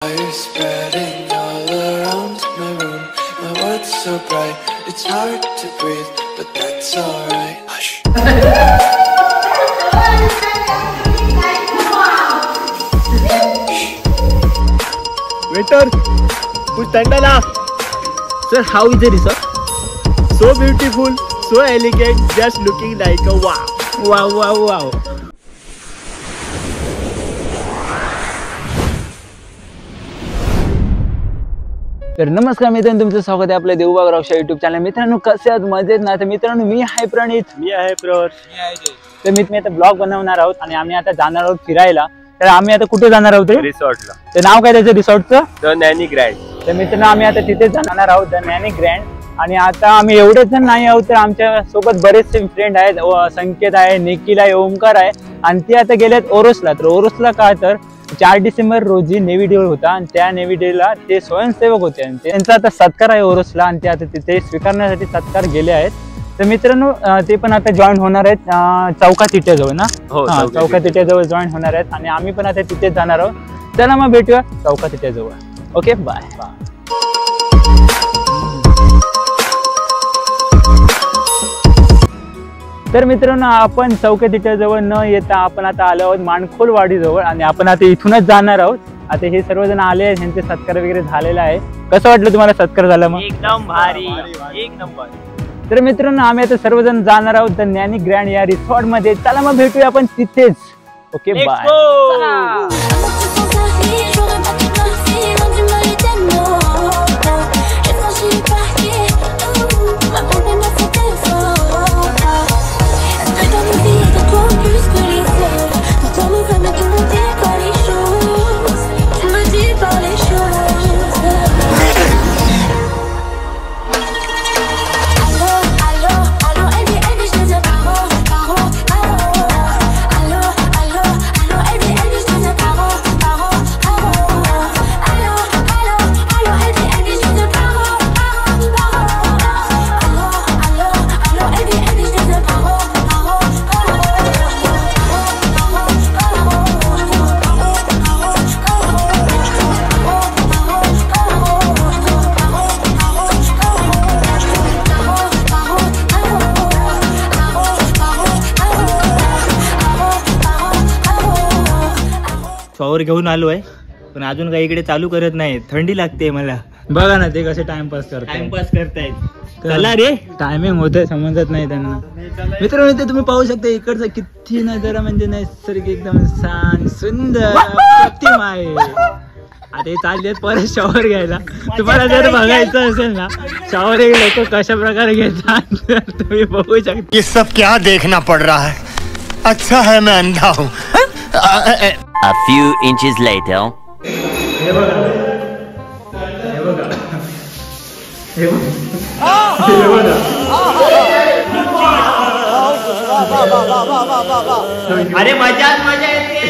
fire spreading all around my room. My world's so bright, it's hard to breathe, but that's alright. Hush. Waiter, कुछ ठंडा ला. Sir, how is the resort? So beautiful, so elegant, just looking like a wow. Wow, wow, wow. तर नमस्कार मित्रांनो, तुमचं स्वागत आहे आपल्या देवबाग रॉकशा युट्यूब चॅनल. मित्रांनो कसे आहात? मजेत ना? तर मित्रांनो मी आहे प्रणित, मी आहे प्रवर, मी आहे जय. तर मी आता ब्लॉग बनवणार आहोत आणि आम्ही आता जाणार आहोत फिरायला. तर आम्ही आता कुठे जाणार आहोत? रिसॉर्टला. तर नाव काय त्याचं रिसॉर्टचं? The नॅनी grand. तर मित्रांनो आम्ही आता तिथे जाणार आहोत, द नॅनी ग्रँड. आणि आता आम्ही एवढेच जण नाही आहोत, तर आमच्या सोबत बरेचसे फ्रेंड आहेत. संकेत आहे, निखिल आहे, ओमकार आहे. आणि ते आता गेलेत ओरोसला. तर ओरोसला का, तर 4 डिसेंबर रोजी नेव्ही डे होता आणि त्या नेव्ही डेला ते स्वयंसेवक होते आणि त्यांचा आता सत्कार आहे ओरोसला आणि ते आता तिथे स्वीकारण्यासाठी सत्कार गेले आहेत. तर मित्रांनो ते पण आता जॉईन होणार आहेत चौका तिट्याजवळ ना. हो, चौका तिट्याजवळ जॉईन होणार आहेत आणि आम्ही पण आता तिथेच जाणार आहोत. चला मग भेटूया चौका तिट्याजवळ. Okay, bye. तर मित्रांनो आपण चौका तिट्याजवळ न येता आपण आता आलो आहोत माणखोल वाडीजवळ आणि आपण आता इथूनच जाणार आहोत. आता हे सर्वजण आले आहेत, त्यांचे सत्कार वगैरे झालेला आहे. कसं वाटलं तुम्हाला सत्कार झाला? मग एकदम भारी, एक नंबर. तर मित्रांनो आम्ही आता सर्वजण जाणार आहोत द नॅनी ग्रँड या रिसॉर्ट मध्ये. चला मग भेटूया आपण तिथेच. Okay, bye. शॉवर घेऊन आलोय पण अजून काही इकडे चालू करत नाही. थंडी लागते मला. बघा ना ते कसे टाइमपास करतात. टाइमपास करतायत. चला रे, टायमिंग होत समजत नाही त्यांना. मित्रांनो ते तुम्ही पाहू शकता इकडचं किती नजारा म्हणजे नैसर्गिक एकदम शांत सुंदर प्रतिमा आहे. आता हे चालले परत शॉवर घ्यायला. तुम्हाला जर बघायचं असेल ना शॉवर हे लोक कशा प्रकारे घेतात तुम्ही बघू शकता. ये सब क्या देखना पड़ रहा है? अच्छा है मैं अंधा हूँ. A few inches later. अरे मजा येते.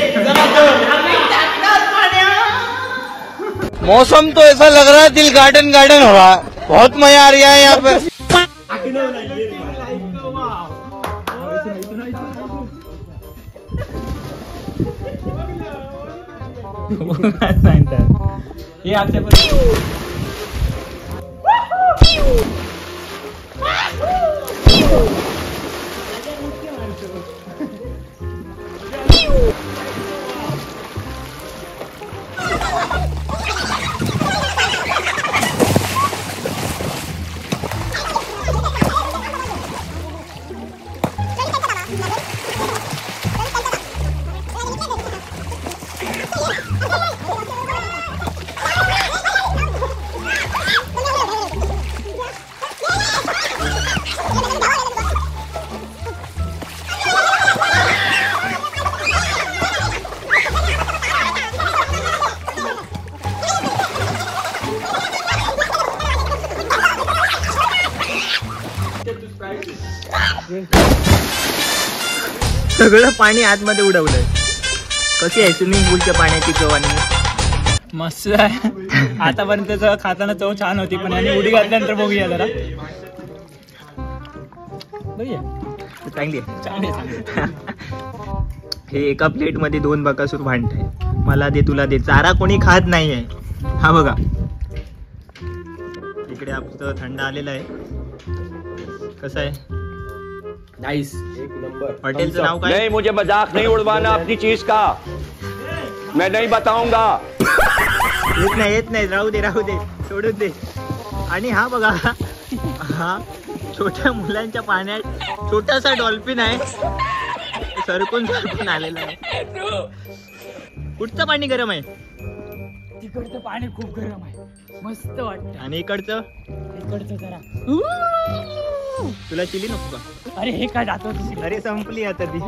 मौसम तो ऐसा लग रहा है दिल गार्डन गार्डन हो रहा है. बहुत मजा आ रहा है यहाँ पे. हे आमच्या सगळं पाणी आतमध्ये उडवलंय. कशी आहे स्विमिंग पूलच्या पाण्याची चव? आणि मस्त आहे. आतापर्यंत खाताना चव छान होती पण याने उडी घातल्यानंतर बघूया जरा. बघूया चांगली आहे. हे एका प्लेट मध्ये 2 बकासूर भांडताय. मला दे, तुला दे. चारा कोणी खात नाहीये. हा बघा इकडे आपलं थंड आलेलं आहे. कसं आहे नाइस एक नंबर. हॉटेलचं नाव काय? नहीं, मुझे मजाक नहीं उड़वाना अपनी चीज का. मैं नहीं बताऊंगा. येत नाही राहू दे सोडून दे. आणि हा बघा हा छोट्या मुलांच्या पाण्यात छोटासा डॉल्फिन आहे. सरकून आलेला आहे. कुठचं पाणी गरम आहे? तिकडचं पाणी खूप गरम आहे, मस्त वाटतं. आणि इकडचं जरा तुला चिली नको का? अरे हे काय जातो. अरे संपली आता ती.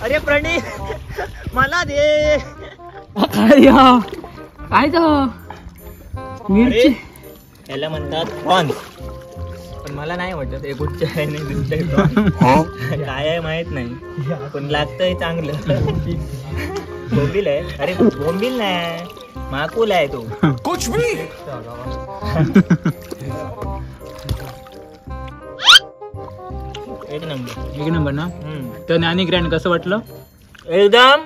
अरे प्रणीत मला दे. काय मिरची याला म्हणतात प्रॉन्स, पण मला नाही वाटत हे कुठच्या आहे नाही दिसतंय. काय आहे माहित नाही, पण लागतंय चांगलं. बोंबील आहे. अरे बोंबील नाही, माकुल आहे तो. कुछ भी. एक नंबर. एक नंबर ना. तर ज्ञानी ग्रँड कसं वाटलं? एकदम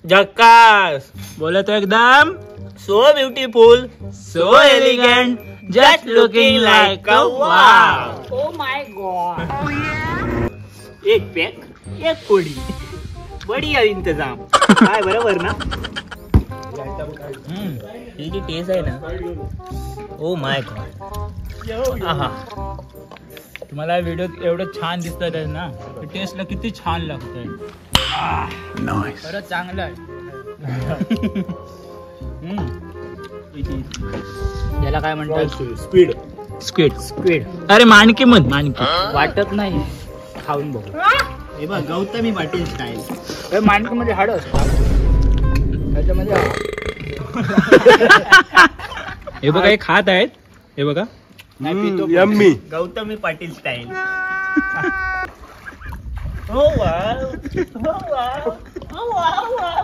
झक्कास. बोलतो एकदम so beautiful, so elegant, just looking like a wow. Oh my God. एक पॅक एक पोळी, बढिया इंतजाम. काय बरोबर ना? ही जी टेस्ट आहे ना, ओ माय गॉड. आहा, तुम्हाला व्हिडिओ एवढं छान दिसत ना, टेस्टला किती छान लागतंय. खरंच चांगलं आहे. याला काय म्हणतात? स्क्विड. अरे माणकी म्हण, माणकी वाटत नाही, खाऊन बघू. हे बघ गौतमी पाटील स्टाईल. माणकी मध्ये हाड असतात, त्याच्यामध्ये हे बघा हे खात आहेत. हे बघा यम्मी. गौतमी पाटील स्टाईल. हो वाव, हो वाव, हो वाव.